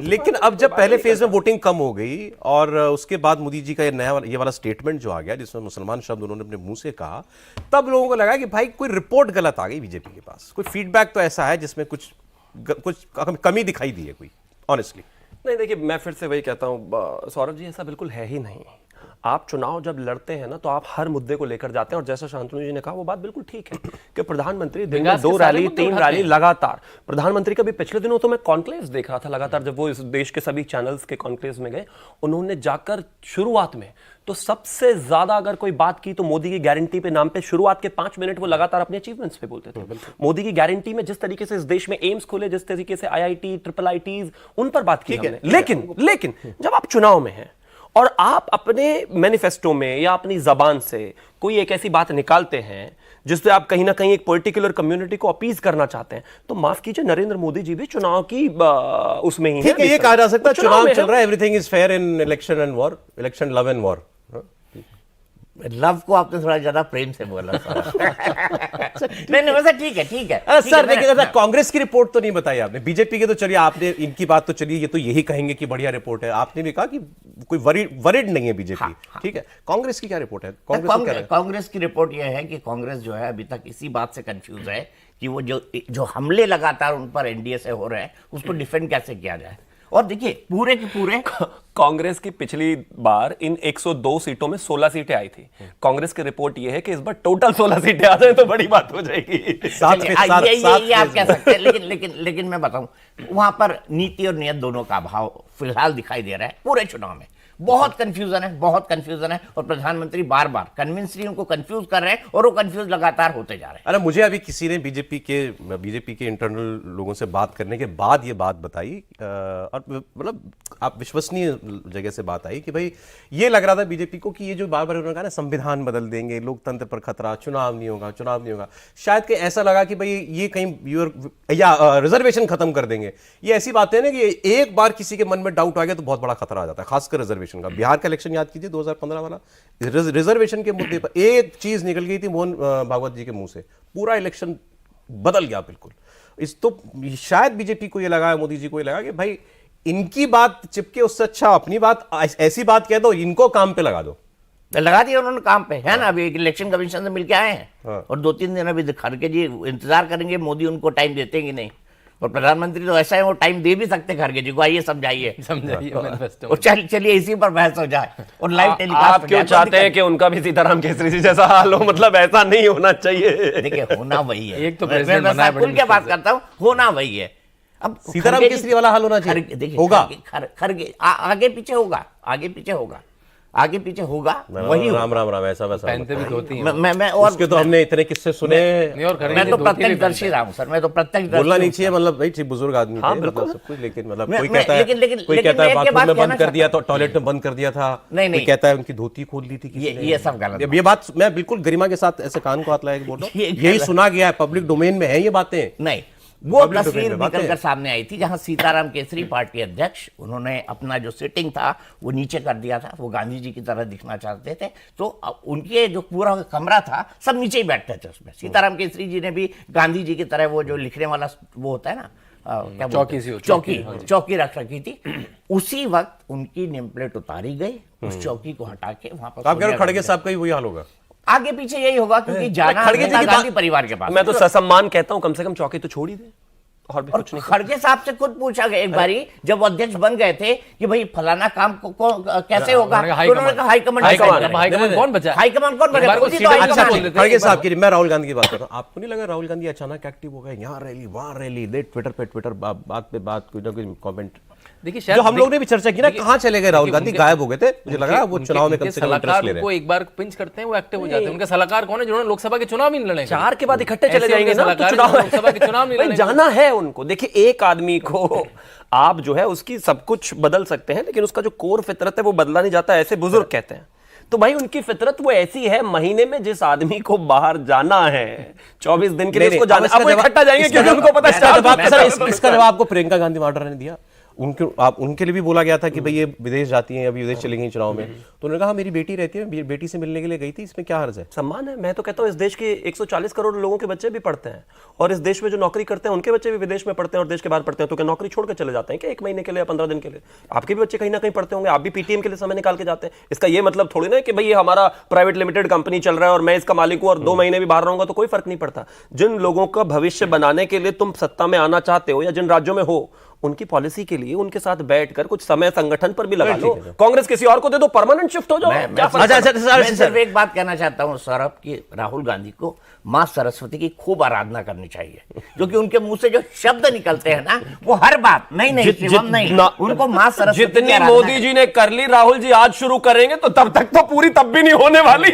लेकिन अब जब पहले फेज में वोटिंग कम हो गई और उसके बाद मोदी जी का ये वाला स्टेटमेंट जो आ गया जिसमें मुसलमान शब्द उन्होंने अपने मुंह से कहा, तब लोगों को लगा कि भाई कोई रिपोर्ट गलत आ गई बीजेपी के पास, कोई फीडबैक तो ऐसा है जिसमें कुछ कमी दिखाई दी है कोई, ऑनेस्टली। नहीं, देखिए मैं फिर से वही कहता हूँ सौरभ जी, ऐसा बिल्कुल है ही नहीं। आप चुनाव जब लड़ते हैं ना तो आप हर मुद्दे को लेकर जाते हैं, और जैसा शांतनु जी ने कहा वो बात बिल्कुल ठीक है कि प्रधानमंत्री दिन में 2 रैली 3 रैली लगातार, प्रधानमंत्री का भी पिछले दिनों तो मैं कॉन्क्लेव्स देख रहा था लगातार, जब वो इस देश के सभी चैनल्स के कॉन्क्लेव्स में गए, उन्होंने जाकर शुरुआत में तो सबसे ज्यादा अगर कोई बात की तो मोदी की गारंटी पे नाम पे शुरुआत के 5 मिनट वो लगातार अपने अचीवमेंट्स पे बोलते थे। मोदी की गारंटी में जिस तरीके से इस देश में एम्स खोले, जिस तरीके से IIT, IIITs, उन पर बात की हमने। लेकिन जब आप चुनाव में हैं और आप अपने मैनिफेस्टो में या अपनी जबान से कोई एक ऐसी बात निकालते हैं जिससे आप कहीं ना कहीं एक पर्टिकुलर कम्युनिटी को अपीज करना चाहते हैं, तो माफ कीजिए नरेंद्र मोदी जी भी चुनाव की उसमें ही ठीक है, ये कहा जा सकता है चुनाव चल रहा है, everything is fair in election and war, election love and war. Love को आपने थोड़ा ज्यादा प्रेम से बोला नहीं वैसा ठीक है सर। लेकिन कांग्रेस की रिपोर्ट तो नहीं बताई आपने, बीजेपी के तो चलिए आपने, इनकी बात तो चलिए ये तो यही कहेंगे कि बढ़िया रिपोर्ट है, आपने भी कहा कि कोई वरिड नहीं है बीजेपी। ठीक है, कांग्रेस की क्या रिपोर्ट है? कांग्रेस की रिपोर्ट यह है कि कांग्रेस जो है अभी तक इसी बात से कंफ्यूज है कि वो जो हमले लगातार उन पर एनडीए से हो रहे हैं उसको डिफेंड कैसे किया जाए। और देखिए पूरे के पूरे कांग्रेस की पिछली बार इन 102 सीटों में 16 सीटें आई थी। कांग्रेस की रिपोर्ट यह है कि इस बार टोटल 16 सीटें आ जाए तो बड़ी बात हो जाएगी। ये आप कह सकते हैं, लेकिन मैं बताऊं वहां पर नीति और नियत दोनों का अभाव फिलहाल दिखाई दे रहा है पूरे चुनाव में। बहुत कंफ्यूजन है और प्रधानमंत्री बार बार कन्विंसली उनको कंफ्यूज कर रहे हैं और वो कंफ्यूज लगातार होते जा रहे हैं। अरे मुझे अभी किसी ने बीजेपी के इंटरनल लोगों से बात करने के बाद ये बात बताई, और मतलब आप विश्वसनीय जगह से बात आई कि भाई ये लग रहा था बीजेपी को कि ये जो बार बार उन्होंने कहा ना संविधान बदल देंगे, लोकतंत्र पर खतरा, चुनाव नहीं होगा, शायद कि ऐसा लगा कि भाई ये कहीं या रिजर्वेशन खत्म कर देंगे। ये ऐसी बातें ना कि एक बार किसी के मन में डाउट आ गया तो बहुत बड़ा खतरा आ जाता है, खासकर रिजर्वेशन का। बिहार का इलेक्शन याद कीजिए 2015 वाला, रिजर्वेशन के मुद्दे पर एक चीज निकल गई थी मोहन भागवत जी के मुंह से, पूरा इलेक्शन बदल गया बिल्कुल। इस तो शायद बीजेपी को ये लगा, मोदी जी को ये लगा कि भाई इनकी बात चिपके उससे अच्छा अपनी बात, ऐसी बात कह दो इनको काम पे लगा दो। लगा दिया उन्होंने काम पे, है ना। अभी इलेक्शन कमीशन से मिलके आए हैं और 2-3 दिन अभी खड़गे जी इंतजार करेंगे मोदी उनको टाइम देते कि नहीं। और प्रधानमंत्री तो ऐसा है वो टाइम दे भी सकते खड़गे जी को, आइए समझाइए और चलिए इसी पर बहस हो जाए और लाइव टेलीकास्ट। आप क्यों चाहते हैं कि उनका भी सीताराम केसरी जी जैसा हाल हो? मतलब ऐसा नहीं होना चाहिए। देखिए होना वही है, एक तो प्रेसिडेंट बना है, खुल के बात करता हूँ, होना वही है। अब सीताराम केसरी वाला हाल होना चाहिए, देखिए होगा खड़गे आगे पीछे होगा, आगे पीछे होगा वही। राम ऐसा वैसा पहनते भी धोती हैं। मैं और उसके तो हमने इतने किस्से सुने। मैं तो प्रत्यक्षदर्शी रहा हूं सर, मैं तो प्रत्यक्षदर्शी। बोलना नहीं चाहिए, मतलब भाई ठीक बुजुर्ग आदमी थे, मतलब सब कुछ, लेकिन मतलब कोई कहता है बाथरूम में बंद कर दिया था, टॉयलेट में बंद कर दिया था, कोई कहता है उनकी धोती खोल ली थी किसी ने। ये सब गलत। ये बात मैं बिल्कुल गरिमा के साथ ऐसे कान को हाथ लगा के बोल रहा हूं, यही सुना गया है, पब्लिक डोमेन में है ये बातें। नहीं, वो तस्वीर निकलकर सामने आई थी जहां सीताराम केसरी पार्टी अध्यक्ष, उन्होंने अपना जो सिटिंग था वो नीचे कर दिया था, वो गांधी जी की तरह दिखना चाहते थे, तो उनके जो पूरा कमरा था सब नीचे ही बैठते थे उसमें। सीताराम केसरी जी ने भी गांधी जी की तरह वो जो लिखने वाला वो होता है ना, चौकी रख रखी थी। उसी वक्त उनकी नेम प्लेट उतारी गई, उस चौकी को हटा के वहां पर आप कह रहे खड़गे साहब का ही वही हाल होगा, आगे पीछे यही होगा, क्योंकि जाना गांधी परिवार के पास। मैं तो ससम्मान कहता हूं, कम से कम चौकी तो छोड़ ही दे। और खड़गे साहब से खुद पूछा गया एक बारी जब वो अध्यक्ष बन गए थे कि भाई फलाना काम को कैसे होगा, उन्होंने कहा हाईकमांड कौन बचा? खड़गे साहब की, मैं राहुल गांधी की बात कर रहा हूँ। आपको नहीं लगा राहुल गांधी अचानक एक्टिव हो गए, यहाँ रैली वहां रैली, ट्विटर बात पे बात, कुछ ना कुछ कॉमेंट। देखिए जो हम लोग ने भी चर्चा की ना, कहाँ चले गए राहुल गांधी, गायब हो गए थे, मुझे लगा वो चुनाव में कम से कम इंटरेस्ट ले रहे हैं। वो एक बार पिंच करते हैं वो एक्टिव हो जाते हैं। उनके सलाहकार कौन है जिन्होंने लोकसभा के चुनाव ही नहीं लड़े? 4 के बाद इकट्ठे चले जाएंगे ना, तो लोकसभा के चुनाव नहीं लड़े, जाना है उनको। देखिए एक आदमी को आप जो है उसकी सब कुछ बदल सकते हैं, लेकिन उसका जो कोर फितरत है वो बदला नहीं जाता, ऐसे बुजुर्ग कहते हैं। तो भाई उनकी फितरत वो ऐसी है, महीने में जिस आदमी को बाहर जाना है 24 दिन के लिए उसको जाना, अब वो इकट्ठा जाएंगे क्योंकि उनको पता है। इसका जवाब आपको प्रियंका गांधी वाड्रा ने दिया, उनके आप उनके लिए भी बोला गया था कि भाई ये विदेश जाती हैं, अभी विदेश चली गई चुनाव में, तो उन्होंने कहा मेरी बेटी रहती है, बेटी से मिलने के लिए गई थी, इसमें क्या हर्ज है? सम्मान है। मैं तो कहता हूं इस देश के 140 करोड़ लोगों के बच्चे भी पढ़ते हैं और इस देश में जो नौकरी करते हैं उनके बच्चे भी विदेश में पढ़ते हैं और देश के बाहर पढ़ते हैं। तो क्या नौकरी छोड़ के चले जाते हैं क्या 1 महीने के लिए या 15 दिन के लिए? आपके भी बच्चे कहीं ना कहीं पढ़ते होंगे, आप भी पीटीएम के लिए समय निकाल के जाते हैं। इसका ये मतलब थोड़ी ना कि भाई ये हमारा प्राइवेट लिमिटेड कंपनी चल रहा है और मैं इसका मालिक हूं और 2 महीने भी बाहर रहूंगा तो कोई फर्क नहीं पड़ता। जिन लोगों का भविष्य बनाने के लिए तुम सत्ता में आना चाहते हो या जिन राज्यों में हो, उनकी पॉलिसी के लिए उनके साथ बैठकर कुछ समय संगठन पर भी लगा लो। कांग्रेस किसी और को दे दो, परमानेंट शिफ्ट हो जाओ। क्या फर्क मैं पड़ता है? सिर्फ एक बात कहना चाहता हूं सौरभ कि राहुल गांधी को मां सरस्वती की खूब आराधना करनी चाहिए, क्योंकि उनके मुंह से जो शब्द निकलते हैं ना वो हर बात नहीं शिवम नहीं, उनको मां सरस्वती की जितनी आराधना मोदी जी ने कर ली, राहुल जी आज शुरू करेंगे तो तब तक तो पूरी तब भी नहीं होने वाली।